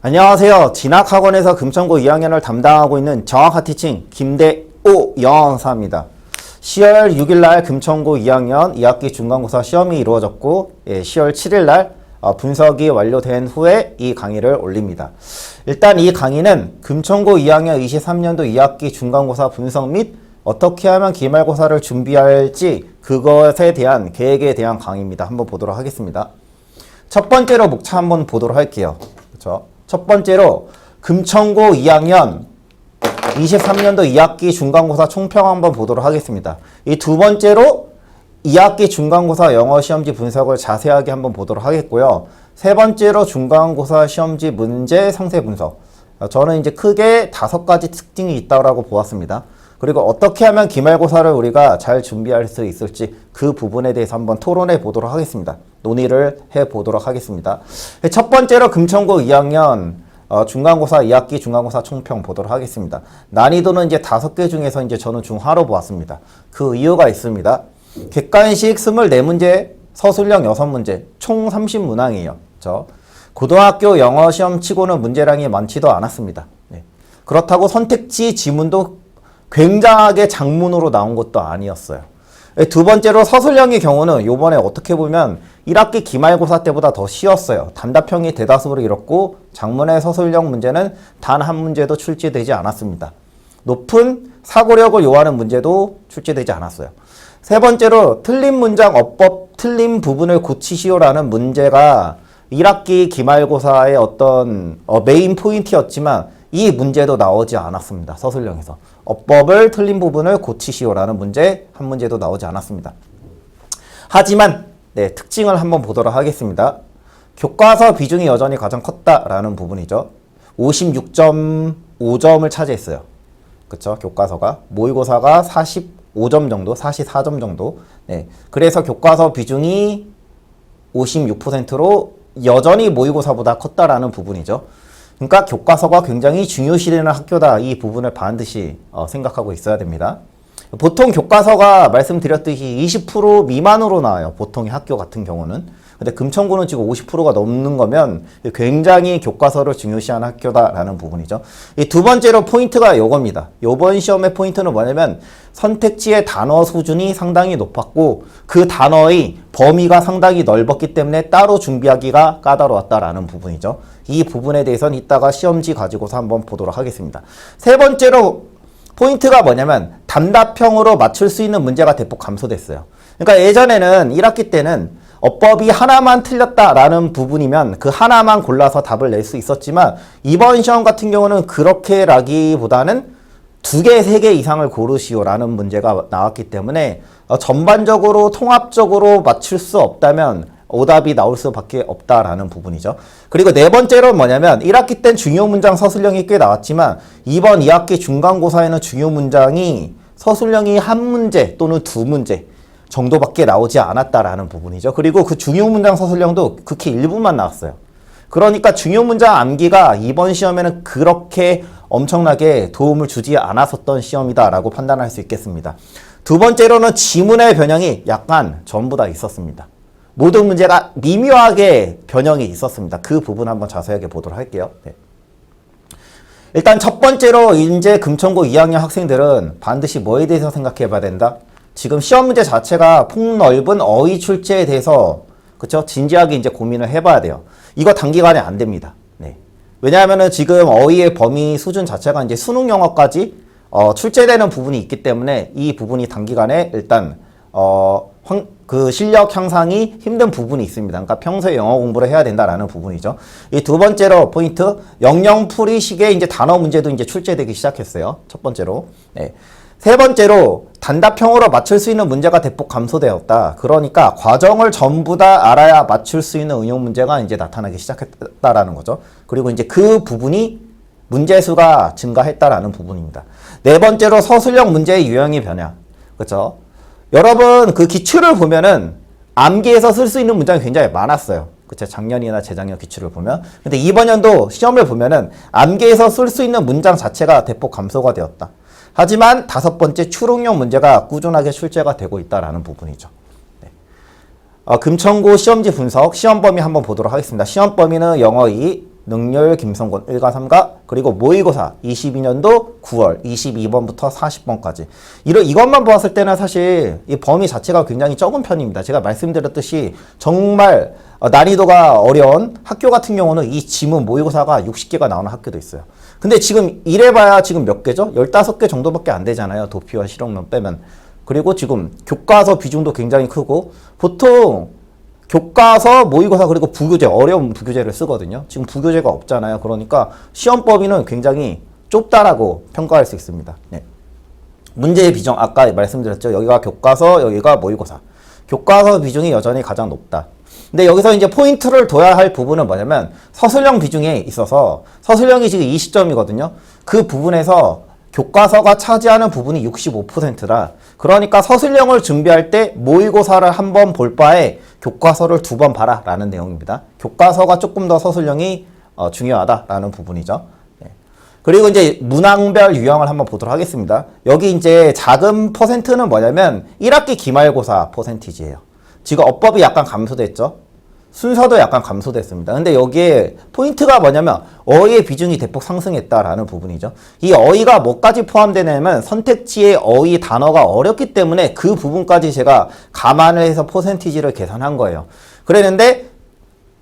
안녕하세요. 진학학원에서 금천고 2학년을 담당하고 있는 정학하티칭 김대오 영어사입니다. 10월 6일날 금천고 2학년 2학기 중간고사 시험이 이루어졌고 10월 7일날 분석이 완료된 후에 이 강의를 올립니다. 일단 이 강의는 금천고 2학년 23년도 2학기 중간고사 분석 및 어떻게 하면 기말고사를 준비할지 그것에 대한 계획에 대한 강의입니다. 한번 보도록 하겠습니다. 첫 번째로 목차 한번 보도록 할게요. 그렇죠? 첫 번째로 금천고 2학년 23년도 2학기 중간고사 총평 한번 보도록 하겠습니다. 이 두 번째로 2학기 중간고사 영어 시험지 분석을 자세하게 한번 보도록 하겠고요. 세 번째로 중간고사 시험지 문제 상세 분석. 저는 이제 크게 5가지 특징이 있다고 보았습니다. 그리고 어떻게 하면 기말고사를 우리가 잘 준비할 수 있을지 그 부분에 대해서 한번 토론해 보도록 하겠습니다. 논의를 해 보도록 하겠습니다. 첫 번째로 금천고 2학년 중간고사 2학기 중간고사 총평 보도록 하겠습니다. 난이도는 이제 5개 중에서 이제 저는 중하로 보았습니다. 그 이유가 있습니다. 객관식 24문제, 서술형 6문제, 총 30문항이에요. 그렇죠? 고등학교 영어 시험 치고는 문제량이 많지도 않았습니다. 네. 그렇다고 선택지 지문도 굉장하게 장문으로 나온 것도 아니었어요. 두 번째로 서술형의 경우는 요번에 어떻게 보면 1학기 기말고사 때보다 더 쉬웠어요. 단답형이 대다수로 이뤘고 장문의 서술형 문제는 단 한 문제도 출제되지 않았습니다. 높은 사고력을 요하는 문제도 출제되지 않았어요. 세 번째로 틀린 문장 어법 틀린 부분을 고치시오라는 문제가 1학기 기말고사의 어떤 메인 포인트였지만 이 문제도 나오지 않았습니다. 서술형에서. 어법을 틀린 부분을 고치시오라는 문제 한 문제도 나오지 않았습니다. 하지만 특징을 한번 보도록 하겠습니다. 교과서 비중이 여전히 가장 컸다라는 부분이죠. 56.5점을 차지했어요. 그쵸? 교과서가. 모의고사가 45점 정도, 44점 정도. 그래서 교과서 비중이 56%로 여전히 모의고사보다 컸다라는 부분이죠. 그러니까 교과서가 굉장히 중요시되는 학교다. 이 부분을 반드시 생각하고 있어야 됩니다. 보통 교과서가 말씀드렸듯이 20% 미만으로 나와요. 보통의 학교 같은 경우는. 근데 금천고는 지금 50%가 넘는 거면 굉장히 교과서를 중요시하는 학교다라는 부분이죠. 이 두 번째로 포인트가 요겁니다. 요번 시험의 포인트는 뭐냐면 선택지의 단어 수준이 상당히 높았고 그 단어의 범위가 상당히 넓었기 때문에 따로 준비하기가 까다로웠다라는 부분이죠. 이 부분에 대해서는 이따가 시험지 가지고서 한번 보도록 하겠습니다. 세 번째로 포인트가 뭐냐면 단답형으로 맞출 수 있는 문제가 대폭 감소됐어요. 그러니까 예전에는 1학기 때는 어법이 하나만 틀렸다라는 부분이면 그 하나만 골라서 답을 낼 수 있었지만 이번 시험 같은 경우는 그렇게라기보다는 2개, 3개 이상을 고르시오라는 문제가 나왔기 때문에 전반적으로 통합적으로 맞출 수 없다면 오답이 나올 수밖에 없다라는 부분이죠. 그리고 네 번째로 뭐냐면 1학기 땐 중요 문장 서술형이 꽤 나왔지만 이번 2학기 중간고사에는 중요 문장이 서술형이 한 문제 또는 2문제 정도밖에 나오지 않았다라는 부분이죠. 그리고 그 중요 문장 서술형도 극히 일부만 나왔어요. 그러니까 중요 문장 암기가 이번 시험에는 그렇게 엄청나게 도움을 주지 않았었던 시험이다라고 판단할 수 있겠습니다. 두 번째로는 지문의 변형이 약간 전부 다 있었습니다. 모든 문제가 미묘하게 변형이 있었습니다. 그 부분 한번 자세하게 보도록 할게요. 일단 첫 번째로 이제 금천고 2학년 학생들은 반드시 뭐에 대해서 생각해 봐야 된다? 지금 시험 문제 자체가 폭넓은 어휘 출제에 대해서 그쵸? 진지하게 이제 고민을 해봐야 돼요. 이거 단기간에 안 됩니다. 왜냐하면은 지금 어휘의 범위 수준 자체가 이제 수능 영어까지 출제되는 부분이 있기 때문에 이 부분이 단기간에 일단 그 실력 향상이 힘든 부분이 있습니다. 그러니까 평소에 영어 공부를 해야 된다라는 부분이죠. 이 두 번째로 포인트 영영풀이식의 이제 단어 문제도 이제 출제되기 시작했어요. 첫 번째로. 세 번째로 단답형으로 맞출 수 있는 문제가 대폭 감소되었다. 그러니까 과정을 전부 다 알아야 맞출 수 있는 응용 문제가 이제 나타나기 시작했다라는 거죠. 그리고 이제 그 부분이 문제수가 증가했다라는 부분입니다. 네 번째로 서술형 문제의 유형이 변화. 그렇죠? 여러분 그 기출을 보면은 암기해서 쓸 수 있는 문장이 굉장히 많았어요. 그쵸? 작년이나 재작년 기출을 보면. 근데 이번 연도 시험을 보면은 암기해서 쓸 수 있는 문장 자체가 대폭 감소가 되었다. 하지만 5번째 추론형 문제가 꾸준하게 출제가 되고 있다라는 부분이죠. 금천고 시험지 분석, 시험 범위 한번 보도록 하겠습니다. 시험 범위는 영어 2, 능률 김성곤 1과 3과 그리고 모의고사 22년도 9월 22번부터 40번까지 이것만 보았을 때는 사실 이 범위 자체가 굉장히 적은 편입니다. 제가 말씀드렸듯이 정말 난이도가 어려운 학교 같은 경우는 이 지문 모의고사가 60개가 나오는 학교도 있어요. 근데 지금 이래봐야 지금 몇 개죠? 15개 정도밖에 안 되잖아요. 도피와 실용론 빼면. 그리고 지금 교과서 비중도 굉장히 크고 보통 교과서, 모의고사 그리고 부교재, 어려운 부교재를 쓰거든요. 지금 부교재가 없잖아요. 그러니까 시험 범위는 굉장히 좁다라고 평가할 수 있습니다. 네. 문제의 비중 아까 말씀드렸죠. 여기가 교과서, 여기가 모의고사. 교과서 비중이 여전히 가장 높다. 근데 여기서 이제 포인트를 둬야 할 부분은 뭐냐면 서술형 비중에 있어서 서술형이 지금 20점이거든요. 그 부분에서 교과서가 차지하는 부분이 65%라 그러니까 서술형을 준비할 때 모의고사를 한 번 볼 바에 교과서를 2번 봐라 라는 내용입니다. 교과서가 조금 더 서술형이 중요하다라는 부분이죠. 네. 그리고 이제 문항별 유형을 한번 보도록 하겠습니다. 여기 이제 작은 퍼센트는 뭐냐면 1학기 기말고사 퍼센티지예요. 지금 어법이 약간 감소됐죠. 순서도 약간 감소됐습니다. 근데 여기에 포인트가 뭐냐면 어휘의 비중이 대폭 상승했다라는 부분이죠. 이 어휘가 뭐까지 포함되냐면 선택지의 어휘 단어가 어렵기 때문에 그 부분까지 제가 감안을 해서 퍼센티지를 계산한 거예요. 그랬는데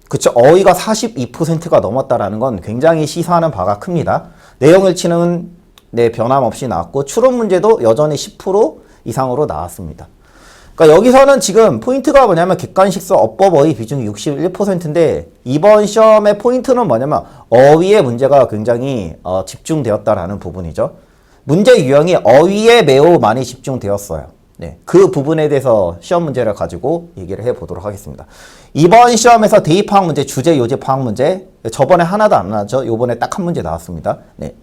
그쵸 어휘가 42%가 넘었다라는 건 굉장히 시사하는 바가 큽니다. 내용일치는 네, 변함없이 나왔고 추론 문제도 여전히 10% 이상으로 나왔습니다. 그러니까 여기서는 지금 포인트가 뭐냐면 객관식서 어법 어휘 비중이 61%인데 이번 시험의 포인트는 뭐냐면 어휘의 문제가 굉장히 집중되었다라는 부분이죠. 문제 유형이 어휘에 매우 많이 집중되었어요. 네, 그 부분에 대해서 시험 문제를 가지고 얘기를 해보도록 하겠습니다. 이번 시험에서 대입 파악 문제, 주제 요제 파악 문제 저번에 하나도 안 나왔죠. 요번에 딱 한 문제 나왔습니다. 네.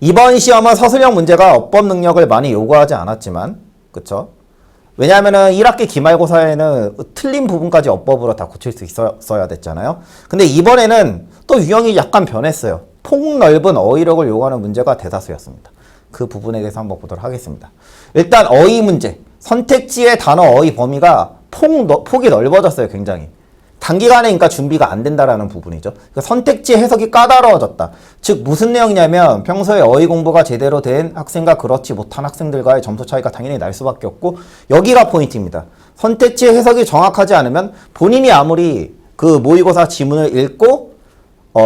이번 시험은 서술형 문제가 어법 능력을 많이 요구하지 않았지만 그쵸? 왜냐하면은 1학기 기말고사에는 틀린 부분까지 어법으로 다 고칠 수 있어야 됐잖아요. 근데 이번에는 또 유형이 약간 변했어요. 폭넓은 어휘력을 요구하는 문제가 대다수였습니다. 그 부분에 대해서 한번 보도록 하겠습니다. 일단 어휘 문제, 선택지의 단어 어휘 범위가 폭이 넓어졌어요. 굉장히. 단기간에 그러니까 준비가 안 된다라는 부분이죠. 그러니까 선택지 해석이 까다로워졌다. 즉 무슨 내용이냐면 평소에 어휘 공부가 제대로 된 학생과 그렇지 못한 학생들과의 점수 차이가 당연히 날 수밖에 없고 여기가 포인트입니다. 선택지 해석이 정확하지 않으면 본인이 아무리 그 모의고사 지문을 읽고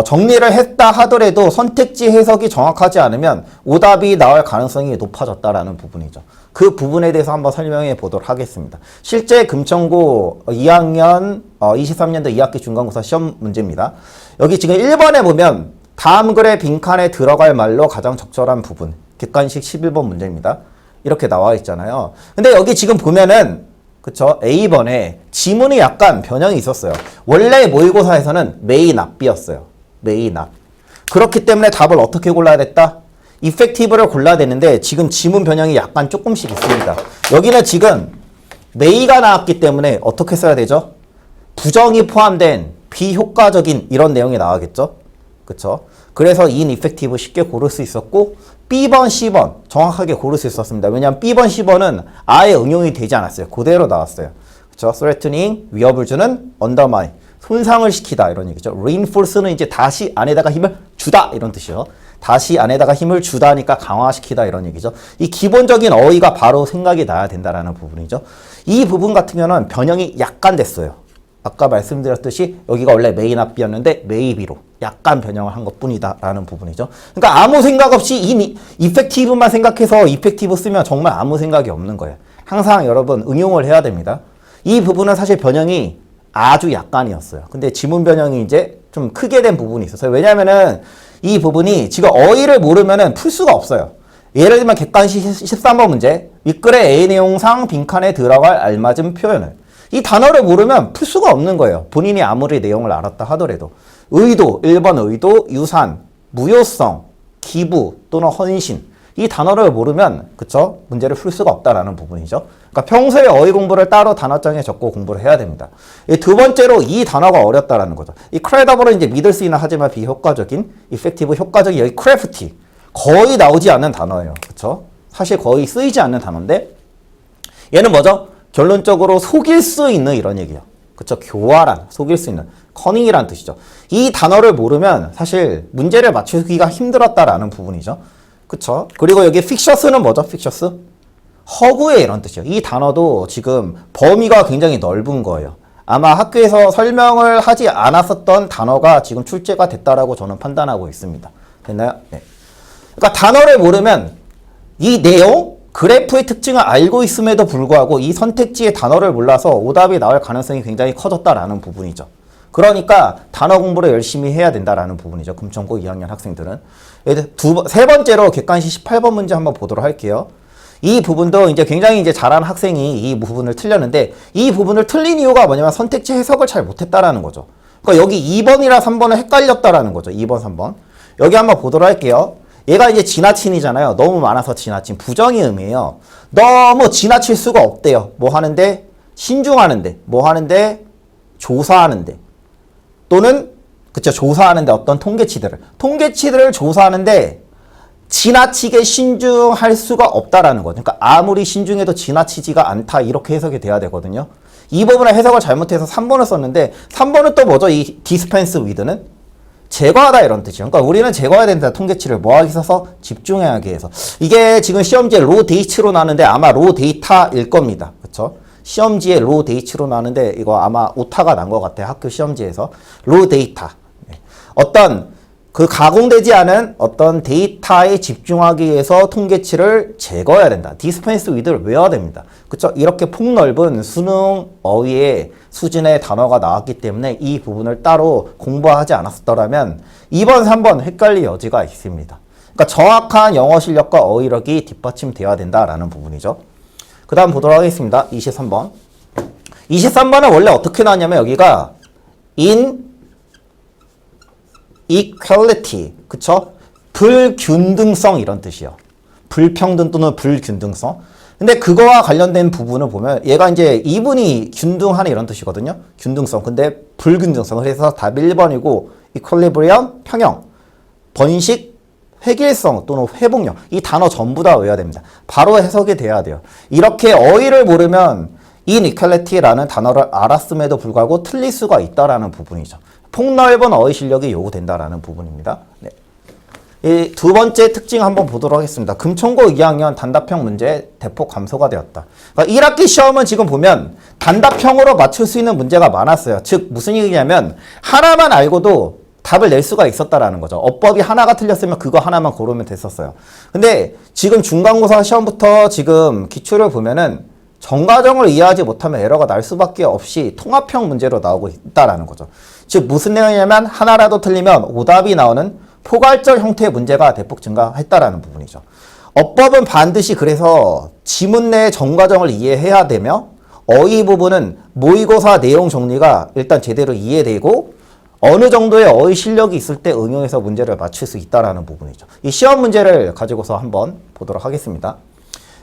정리를 했다 하더라도 선택지 해석이 정확하지 않으면 오답이 나올 가능성이 높아졌다라는 부분이죠. 그 부분에 대해서 한번 설명해 보도록 하겠습니다. 실제 금천고 2학년 23년도 2학기 중간고사 시험 문제입니다. 여기 지금 1번에 보면 다음 글의 빈칸에 들어갈 말로 가장 적절한 부분 객관식 11번 문제입니다. 이렇게 나와 있잖아요. 근데 여기 지금 보면은 그쵸? A번에 지문이 약간 변형이 있었어요. 원래 모의고사에서는 메인 앞비였어요. 메인 앞. 그렇기 때문에 답을 어떻게 골라야 됐다? 이펙티브를 골라야 되는데 지금 지문 변형이 약간 조금씩 있습니다. 여기는 지금 메이가 나왔기 때문에 어떻게 써야 되죠? 부정이 포함된 비효과적인 이런 내용이 나와겠죠? 그쵸? 그래서 ineffective 쉽게 고를 수 있었고 B번, C번 정확하게 고를 수 있었습니다. 왜냐하면 B번, C번은 아예 응용이 되지 않았어요. 그대로 나왔어요. 그쵸? threatening, 위협을 주는, undermine, 손상을 시키다 이런 얘기죠. reinforce는 이제 다시 안에다가 힘을 주다 이런 뜻이요. 다시 안에다가 힘을 주다니까 강화시키다 이런 얘기죠. 이 기본적인 어휘가 바로 생각이 나야 된다라는 부분이죠. 이 부분 같은 경우는 변형이 약간 됐어요. 아까 말씀드렸듯이 여기가 원래 메인 앞비였는데 메이비로 약간 변형을 한 것뿐이다 라는 부분이죠. 그러니까 아무 생각 없이 이 이펙티브만 생각해서 이펙티브 쓰면 정말 아무 생각이 없는 거예요. 항상 여러분 응용을 해야 됩니다. 이 부분은 사실 변형이 아주 약간이었어요. 근데 지문 변형이 이제 좀 크게 된 부분이 있었어요. 왜냐면은 이 부분이 지금 어휘를 모르면은 풀 수가 없어요. 예를 들면 객관식 13번 문제 윗글의 A 내용상 빈칸에 들어갈 알맞은 표현을 이 단어를 모르면 풀 수가 없는 거예요. 본인이 아무리 내용을 알았다 하더라도 의도, 1번 의도, 유산, 무효성, 기부 또는 헌신 이 단어를 모르면 그쵸? 문제를 풀 수가 없다라는 부분이죠. 그러니까 평소에 어휘 공부를 따로 단어장에 적고 공부를 해야 됩니다. 두 번째로 이 단어가 어렵다라는 거죠. 이 크레더블은 이제 믿을 수 있는 하지만 비효과적인, 이펙티브 효과적인 여기 크래프티 거의 나오지 않는 단어예요. 그쵸? 사실 거의 쓰이지 않는 단어인데 얘는 뭐죠? 결론적으로 속일 수 있는 이런 얘기예요. 그쵸? 교활한, 속일 수 있는, 커닝이라는 뜻이죠. 이 단어를 모르면 사실 문제를 맞추기가 힘들었다라는 부분이죠. 그쵸? 그리고 여기 픽셔스는 뭐죠? 픽셔스? 허구의 이런 뜻이에요. 이 단어도 지금 범위가 굉장히 넓은 거예요. 아마 학교에서 설명을 하지 않았었던 단어가 지금 출제가 됐다라고 저는 판단하고 있습니다. 됐나요? 네. 그러니까 단어를 모르면 이 내용, 그래프의 특징을 알고 있음에도 불구하고 이 선택지의 단어를 몰라서 오답이 나올 가능성이 굉장히 커졌다라는 부분이죠. 그러니까 단어 공부를 열심히 해야 된다라는 부분이죠. 금천고 2학년 학생들은. 세 번째로 객관식 18번 문제 한번 보도록 할게요. 이 부분도 이제 굉장히 이제 잘하는 학생이 이 부분을 틀렸는데 이 부분을 틀린 이유가 뭐냐면 선택지 해석을 잘 못했다라는 거죠. 그러니까 여기 2번이랑 3번을 헷갈렸다라는 거죠. 2번, 3번. 여기 한번 보도록 할게요. 얘가 이제 지나친이잖아요. 너무 많아서 지나친. 부정의 의미예요. 너무 지나칠 수가 없대요. 뭐 하는데? 신중하는데. 뭐 하는데? 조사하는데. 또는 그쵸, 조사하는데 어떤 통계치들을 조사하는데 지나치게 신중할 수가 없다라는 거죠. 그러니까 아무리 신중해도 지나치지가 않다 이렇게 해석이 돼야 되거든요. 이 부분에 해석을 잘못해서 3번을 썼는데 3번은 또 뭐죠? 이 디스펜스 위드는 제거하다 이런 뜻이에요. 그러니까 우리는 제거해야 된다. 통계치를 뭐하기 써서 집중해야 하기 위해서. 이게 지금 시험지에 로 데이츠로 나는데 아마 로 데이터일 겁니다. 그쵸? 시험지에 로 데이츠로 나는데 이거 아마 오타가 난 것 같아요. 학교 시험지에서. 로 데이터. 어떤 그 가공되지 않은 어떤 데이터에 집중하기 위해서 통계치를 제거해야 된다. 디스펜스 위드를 외워야 됩니다. 그쵸? 이렇게 폭넓은 수능 어휘의 수준의 단어가 나왔기 때문에 이 부분을 따로 공부하지 않았더라면 2번, 3번 헷갈릴 여지가 있습니다. 그러니까 정확한 영어 실력과 어휘력이 뒷받침되어야 된다라는 부분이죠. 그 다음 보도록 하겠습니다. 23번. 23번은 원래 어떻게 나왔냐면 여기가 inequality, 그쵸? 불균등성 이런 뜻이요. 불평등 또는 불균등성. 근데 그거와 관련된 부분을 보면 얘가 이제 이분이 균등하는 이런 뜻이거든요. 균등성. 근데 불균등성. 그래서 답 1번이고 equilibrium, 평형, 번식, 획일성 또는 회복력. 이 단어 전부 다 외워야 됩니다. 바로 해석이 돼야 돼요. 이렇게 어휘를 모르면 inequality라는 단어를 알았음에도 불구하고 틀릴 수가 있다라는 부분이죠. 폭넓은 어휘 실력이 요구된다라는 부분입니다. 네. 이 두 번째 특징 한번 보도록 하겠습니다. 금천고 2학년 단답형 문제 대폭 감소가 되었다. 그러니까 1학기 시험은 지금 보면 단답형으로 맞출 수 있는 문제가 많았어요. 즉 무슨 얘기냐면 하나만 알고도 답을 낼 수가 있었다라는 거죠. 어법이 하나가 틀렸으면 그거 하나만 고르면 됐었어요. 근데 지금 중간고사 시험부터 지금 기출을 보면은 정과정을 이해하지 못하면 에러가 날 수밖에 없이 통합형 문제로 나오고 있다라는 거죠. 즉 무슨 내용이냐면 하나라도 틀리면 오답이 나오는 포괄적 형태의 문제가 대폭 증가했다라는 부분이죠. 어법은 반드시 그래서 지문 내의 정과정을 이해해야 되며 어휘 부분은 모의고사 내용 정리가 일단 제대로 이해되고 어느 정도의 어휘 실력이 있을 때 응용해서 문제를 맞출 수 있다라는 부분이죠. 이 시험 문제를 가지고서 한번 보도록 하겠습니다.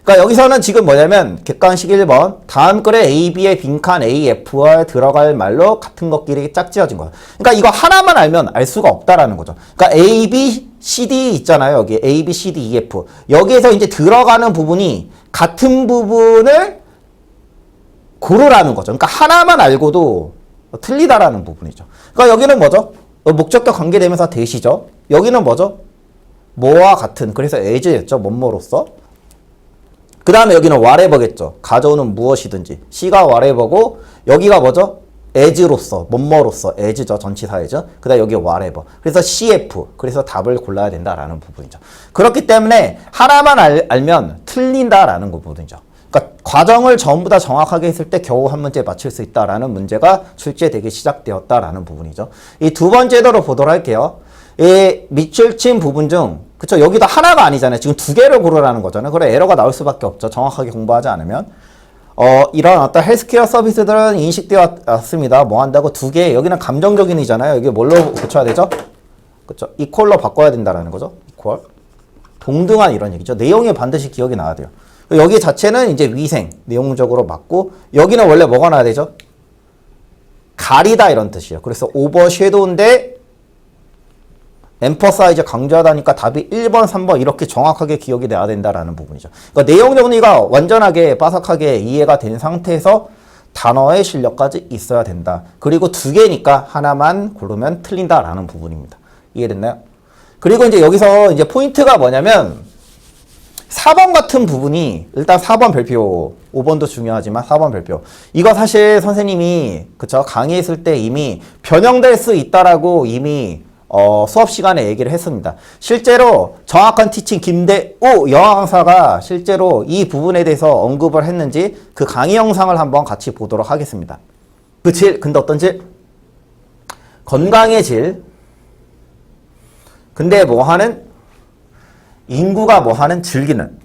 그러니까 여기서는 지금 뭐냐면 객관식 1번 다음 글에 A, B의 빈칸 A, F와 들어갈 말로 같은 것끼리 짝지어진 거예요. 그러니까 이거 하나만 알면 알 수가 없다라는 거죠. 그러니까 A, B, C, D 있잖아요. 여기 A, B, C, D, E, F. 여기에서 이제 들어가는 부분이 같은 부분을 고르라는 거죠. 그러니까 하나만 알고도 틀리다라는 부분이죠. 그러니까 여기는 뭐죠? 목적과 관계되면서 대시죠. 여기는 뭐죠? 뭐와 같은. 그래서 as였죠. 뭐뭐로서. 그 다음에 여기는 whatever겠죠. 가져오는 무엇이든지. C가 whatever고 여기가 뭐죠? as로서, 뭐뭐로서, as죠. 전치사이죠. 그 다음에 여기 whatever. 그래서 CF. 그래서 답을 골라야 된다라는 부분이죠. 그렇기 때문에 하나만 알면 틀린다라는 부분이죠. 그러니까 과정을 전부 다 정확하게 했을 때 겨우 한 문제 맞출 수 있다라는 문제가 출제되기 시작되었다라는 부분이죠. 이 두 번째로 보도록 할게요. 이 밑줄 친 부분 중 그쵸? 여기도 하나가 아니잖아요. 지금 두 개를 고르라는 거잖아요. 그래 에러가 나올 수밖에 없죠. 정확하게 공부하지 않으면. 이런 어떤 헬스케어 서비스들은 인식되어 왔습니다. 뭐 한다고 두 개. 여기는 감정적인 이잖아요. 여기 뭘로 고쳐야 되죠? 그쵸? 이퀄로 바꿔야 된다라는 거죠. 이퀄. 동등한 이런 얘기죠. 내용이 반드시 기억이 나야 돼요. 여기 자체는 이제 위생, 내용적으로 맞고, 여기는 원래 뭐가 나야 되죠? 가리다 이런 뜻이에요. 그래서 오버섀도우인데 emphasize 강조하다니까 답이 1번, 3번 이렇게 정확하게 기억이 돼야 된다라는 부분이죠. 그러니까 내용 정리가 완전하게 빠삭하게 이해가 된 상태에서 단어의 실력까지 있어야 된다. 그리고 두 개니까 하나만 고르면 틀린다라는 부분입니다. 이해됐나요? 그리고 이제 여기서 이제 포인트가 뭐냐면 4번 같은 부분이 일단 4번 별표 5번도 중요하지만 4번 별표 이거 사실 선생님이 그쵸 강의했을 때 이미 변형될 수 있다라고 이미 수업 시간에 얘기를 했습니다. 실제로 정확한 티칭 김대우 여왕사가 실제로 이 부분에 대해서 언급을 했는지 그 강의 영상을 한번 같이 보도록 하겠습니다. 그 질, 근데 어떤 질? 건강의 질. 근데 뭐 하는? 인구가 뭐 하는? 즐기는.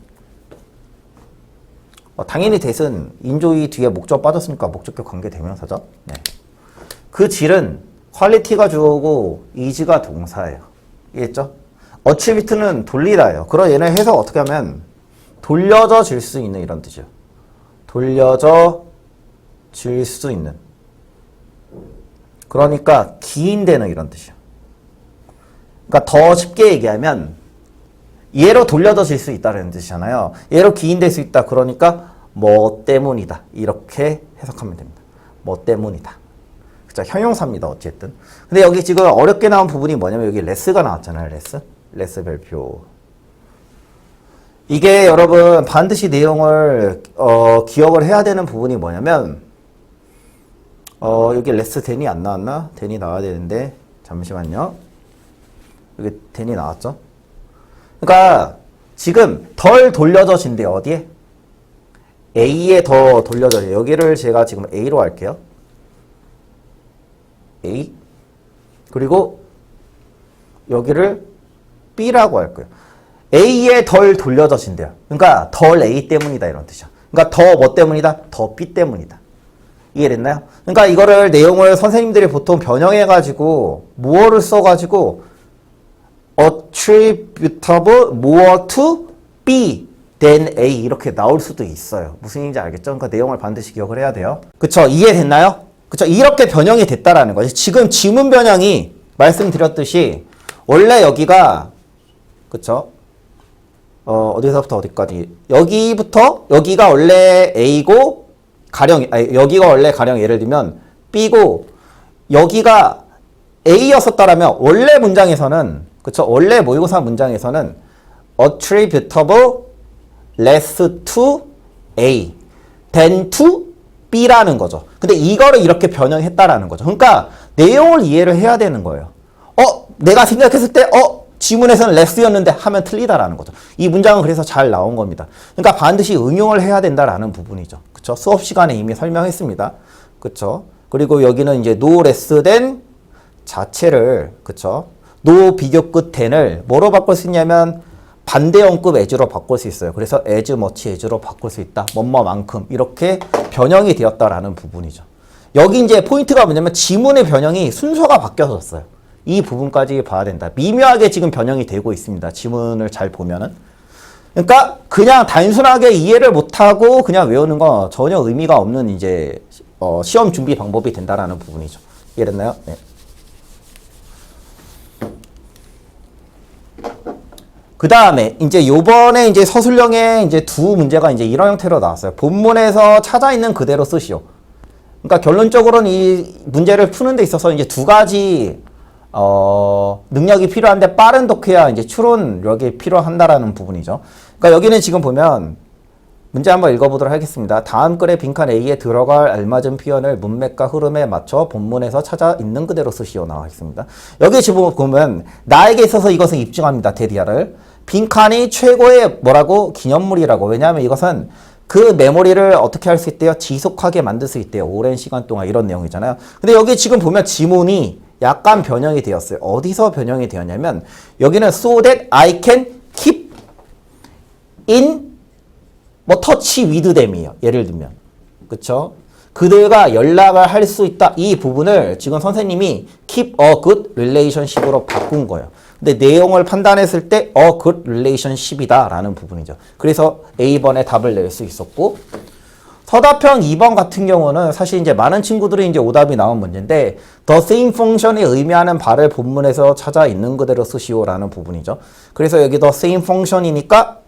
당연히 대신 인조이 뒤에 목적 빠졌으니까 목적격 관계 대명사죠. 네. 그 질은 퀄리티가 주어고 이지가 동사예요. 이해했죠? 어치비트는 돌리다예요. 그럼 얘네 해석 어떻게 하면 돌려져 질 수 있는 이런 뜻이에요. 돌려져 질 수 있는. 그러니까 기인되는 이런 뜻이에요. 그러니까 더 쉽게 얘기하면 얘로 돌려져 질 수 있다는 뜻이잖아요. 얘로 기인될 수 있다. 그러니까 뭐 때문이다. 이렇게 해석하면 됩니다. 뭐 때문이다. 그쵸, 형용사입니다. 어쨌든. 근데 여기 지금 어렵게 나온 부분이 뭐냐면 여기 레스가 나왔잖아요. 레스 별표. 이게 여러분 반드시 내용을 기억을 해야 되는 부분이 뭐냐면 여기 레스 댄이 안 나왔나? 댄이 나와야 되는데 잠시만요. 여기 댄이 나왔죠? 그러니까 지금 덜 돌려져 진대요. 어디에? A에 더 돌려져요. 여기를 제가 지금 A로 할게요. A. 그리고 여기를 B라고 할 거예요. A에 덜 돌려져 진대요. 그러니까 덜 A 때문이다 이런 뜻이야. 그러니까 더 뭐 때문이다? 더 B 때문이다. 이해됐나요? 그러니까 이거를 내용을 선생님들이 보통 변형해가지고 뭐를 써가지고 attributable more to B than A 이렇게 나올 수도 있어요. 무슨 얘기인지 알겠죠? 그러니까 내용을 반드시 기억을 해야 돼요. 그쵸? 이해됐나요? 그쵸? 이렇게 변형이 됐다라는 거지. 지금 지문 변형이 말씀드렸듯이 원래 여기가 그쵸? 어디서부터 어디까지? 여기부터 여기가 원래 A고 가령 여기가 원래 가령 예를 들면 B고 여기가 A였었다라면 원래 문장에서는 그쵸? 원래 모의고사 문장에서는 attributable less to A than to B라는 거죠. 근데 이거를 이렇게 변형했다라는 거죠. 그러니까 내용을 이해를 해야 되는 거예요. 내가 생각했을 때 지문에서는 less였는데 하면 틀리다라는 거죠. 이 문장은 그래서 잘 나온 겁니다. 그러니까 반드시 응용을 해야 된다라는 부분이죠. 그쵸? 수업 시간에 이미 설명했습니다. 그쵸? 그리고 여기는 이제 no less than 자체를 그쵸? no 비교 끝 than을 뭐로 바꿀 수 있냐면 반대형급 as로 바꿀 수 있어요. 그래서 as much as로 바꿀 수 있다. 뭐뭐만큼 이렇게 변형이 되었다라는 부분이죠. 여기 이제 포인트가 뭐냐면 지문의 변형이 순서가 바뀌어졌어요. 이 부분까지 봐야 된다. 미묘하게 지금 변형이 되고 있습니다. 지문을 잘 보면은. 그러니까 그냥 단순하게 이해를 못하고 그냥 외우는 건 전혀 의미가 없는 이제 시험 준비 방법이 된다라는 부분이죠. 이해됐나요? 네. 그 다음에 이제 요번에 이제 서술형에 이제 두 문제가 이제 이런 형태로 나왔어요. 본문에서 찾아 있는 그대로 쓰시오. 그러니까 결론적으로는 이 문제를 푸는 데 있어서 이제 두 가지 능력이 필요한데 빠른 독해야 이제 추론력이 필요한다라는 부분이죠. 그러니까 여기는 지금 보면 문제 한번 읽어보도록 하겠습니다. 다음 글의 빈칸 A에 들어갈 알맞은 표현을 문맥과 흐름에 맞춰 본문에서 찾아 있는 그대로 쓰시오 나와 있습니다. 여기 지금 보면 나에게 있어서 이것은 입증합니다. 데디아를. 빈칸이 최고의 뭐라고? 기념물이라고. 왜냐하면 이것은 그 메모리를 어떻게 할 수 있대요? 지속하게 만들 수 있대요. 오랜 시간 동안 이런 내용이잖아요. 근데 여기 지금 보면 지문이 약간 변형이 되었어요. 어디서 변형이 되었냐면 여기는 so that I can keep in 뭐 touch with them이에요. 예를 들면. 그쵸? 그들과 연락을 할 수 있다. 이 부분을 지금 선생님이 keep a good relationship으로 바꾼 거예요. 근데 내용을 판단했을 때 a good relationship이다 라는 부분이죠. 그래서 A번에 답을 낼 수 있었고 서답형 2번 같은 경우는 사실 이제 많은 친구들이 이제 오답이 나온 문제인데 the same function이 의미하는 바를 본문에서 찾아 있는 그대로 쓰시오라는 부분이죠. 그래서 여기 the same function이니까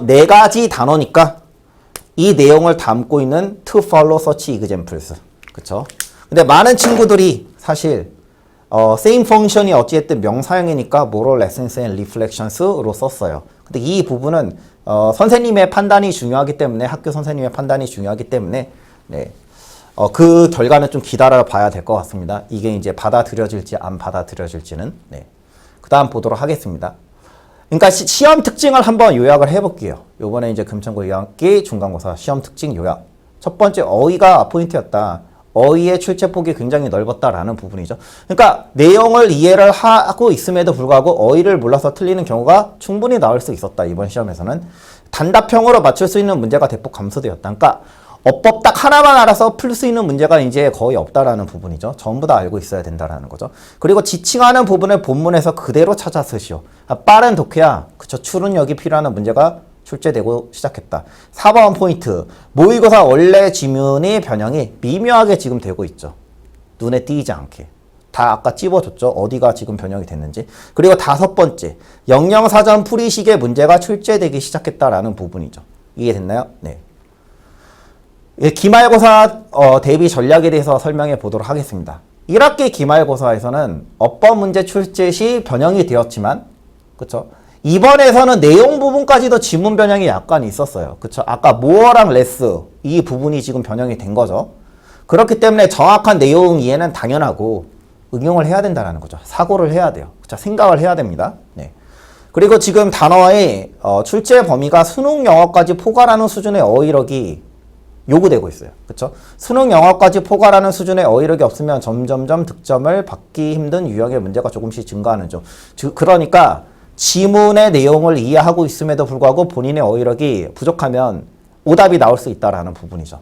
네 가지 단어니까 이 내용을 담고 있는 to follow such examples. 그쵸? 근데 많은 친구들이 사실 same function이 어찌됐든 명사형이니까 moral lessons and reflections로 썼어요. 근데 이 부분은 선생님의 판단이 중요하기 때문에 학교 선생님의 판단이 중요하기 때문에 네. 그 결과는 좀 기다려 봐야 될 것 같습니다. 이게 이제 받아들여질지 안 받아들여질지는. 네. 그 다음 보도록 하겠습니다. 그러니까 시험 특징을 한번 요약을 해볼게요. 요번에 이제 금천고 2학기 중간고사 시험 특징 요약. 첫 번째 어휘가 포인트였다. 어휘의 출제폭이 굉장히 넓었다라는 부분이죠. 그러니까 내용을 이해를 하고 있음에도 불구하고 어휘를 몰라서 틀리는 경우가 충분히 나올 수 있었다. 이번 시험에서는. 단답형으로 맞출 수 있는 문제가 대폭 감소되었다. 그러니까 어법 딱 하나만 알아서 풀 수 있는 문제가 이제 거의 없다라는 부분이죠. 전부 다 알고 있어야 된다라는 거죠. 그리고 지칭하는 부분을 본문에서 그대로 찾아 쓰시오. 빠른 독해야 그쵸. 추론력이 필요한 문제가 출제되고 시작했다. 4번 포인트. 모의고사 원래 지문의 변형이 미묘하게 지금 되고 있죠. 눈에 띄지 않게. 다 아까 찝어줬죠. 어디가 지금 변형이 됐는지. 그리고 5번째. 영영사전 풀이식의 문제가 출제되기 시작했다라는 부분이죠. 이해됐나요? 네. 기말고사 대비 전략에 대해서 설명해 보도록 하겠습니다. 1학기 기말고사에서는 어법 문제 출제 시 변형이 되었지만 그쵸? 이번에서는 내용 부분까지도 지문 변형이 약간 있었어요. 그쵸? 아까 모어랑 레스 이 부분이 지금 변형이 된 거죠. 그렇기 때문에 정확한 내용 이해는 당연하고 응용을 해야 된다는 거죠. 사고를 해야 돼요. 그쵸? 생각을 해야 됩니다. 네. 그리고 지금 단어의 출제 범위가 수능 영어까지 포괄하는 수준의 어휘력이 요구되고 있어요. 그쵸? 수능 영어까지 포괄하는 수준의 어휘력이 없으면 점점점 득점을 받기 힘든 유형의 문제가 조금씩 증가하는 점. 그러니까 지문의 내용을 이해하고 있음에도 불구하고 본인의 어휘력이 부족하면 오답이 나올 수 있다는 부분이죠.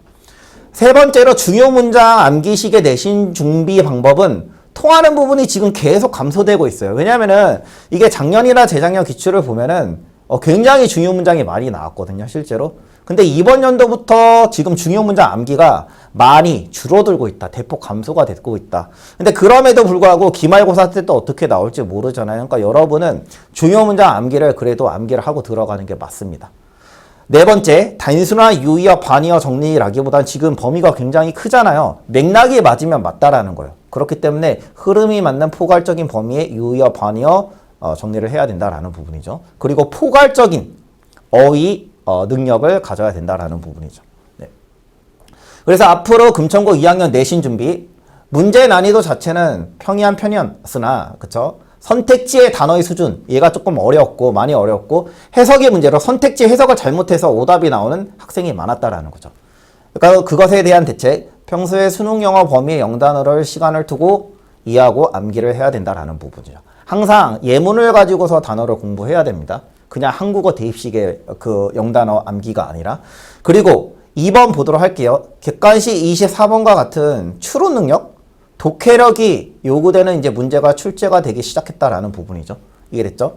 세 번째로 중요 문장 암기식의 내신 준비 방법은 통하는 부분이 지금 계속 감소되고 있어요. 왜냐면은 이게 작년이나 재작년 기출을 보면은 굉장히 중요 문장이 많이 나왔거든요. 실제로. 근데 이번 연도부터 지금 중요 문장 암기가 많이 줄어들고 있다. 대폭 감소가 되고 있다. 근데 그럼에도 불구하고 기말고사 때 또 어떻게 나올지 모르잖아요. 그러니까 여러분은 중요 문장 암기를 그래도 암기를 하고 들어가는 게 맞습니다. 네 번째, 단순한 유의어, 반의어 정리라기보단 지금 범위가 굉장히 크잖아요. 맥락이 맞으면 맞다라는 거예요. 그렇기 때문에 흐름이 맞는 포괄적인 범위의 유의어, 반의어 정리를 해야 된다라는 부분이죠. 그리고 포괄적인 어휘 능력을 가져야 된다라는 부분이죠. 네. 그래서 앞으로 금천고 2학년 내신 준비 문제 난이도 자체는 평이한 편이었으나 그쵸? 선택지의 단어의 수준 얘가 조금 어려웠고 많이 어려웠고 해석의 문제로 선택지 해석을 잘못해서 오답이 나오는 학생이 많았다라는 거죠. 그러니까 그것에 대한 대책 평소에 수능 영어 범위의 영단어를 시간을 두고 이해하고 암기를 해야 된다라는 부분이죠. 항상 예문을 가지고서 단어를 공부해야 됩니다. 그냥 한국어 대입식의 그 영단어 암기가 아니라. 그리고 2번 보도록 할게요. 객관식 24번과 같은 추론 능력, 독해력이 요구되는 이제 문제가 출제가 되기 시작했다라는 부분이죠. 이해됐죠?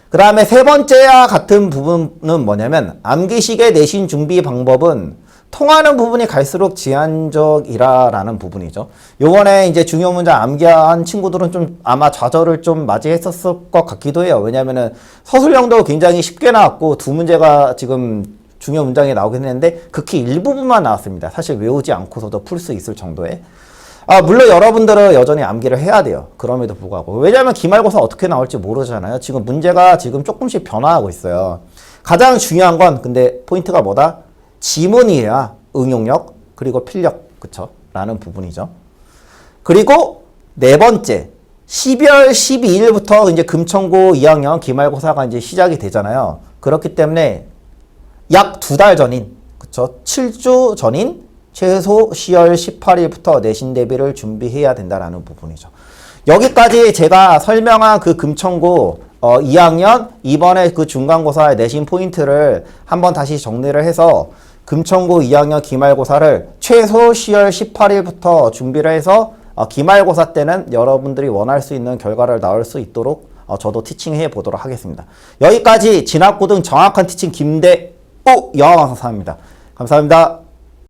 그 다음에 세 번째와 같은 부분은 뭐냐면 암기식의 내신 준비 방법은 통하는 부분이 갈수록 제한적이라는 부분이죠. 요번에 이제 중요 문장 암기한 친구들은 좀 아마 좌절을 좀 맞이했었을 것 같기도 해요. 왜냐면은 서술형도 굉장히 쉽게 나왔고 두 문제가 지금 중요 문장에 나오긴 했는데 극히 일부분만 나왔습니다. 사실 외우지 않고서도 풀 수 있을 정도의. 물론 여러분들은 여전히 암기를 해야 돼요. 그럼에도 불구하고. 왜냐하면 기말고사 어떻게 나올지 모르잖아요. 지금 문제가 지금 조금씩 변화하고 있어요. 가장 중요한 건 근데 포인트가 뭐다? 지문이야 응용력 그리고 필력 그쵸? 라는 부분이죠. 그리고 네 번째 12월 12일부터 이제 금천고 2학년 기말고사가 이제 시작이 되잖아요. 그렇기 때문에 약 2달 전인 그쵸? 7주 전인 최소 10월 18일부터 내신 대비를 준비해야 된다라는 부분이죠. 여기까지 제가 설명한 그 금천고 2학년 이번에 그 중간고사의 내신 포인트를 한번 다시 정리를 해서 금천고 2학년 기말고사를 최소 10월 18일부터 준비를 해서 기말고사 때는 여러분들이 원할 수 있는 결과를 나올 수 있도록 저도 티칭해 보도록 하겠습니다. 여기까지 진학고등 정확한 티칭 김대오 영어강사입니다. 감사합니다.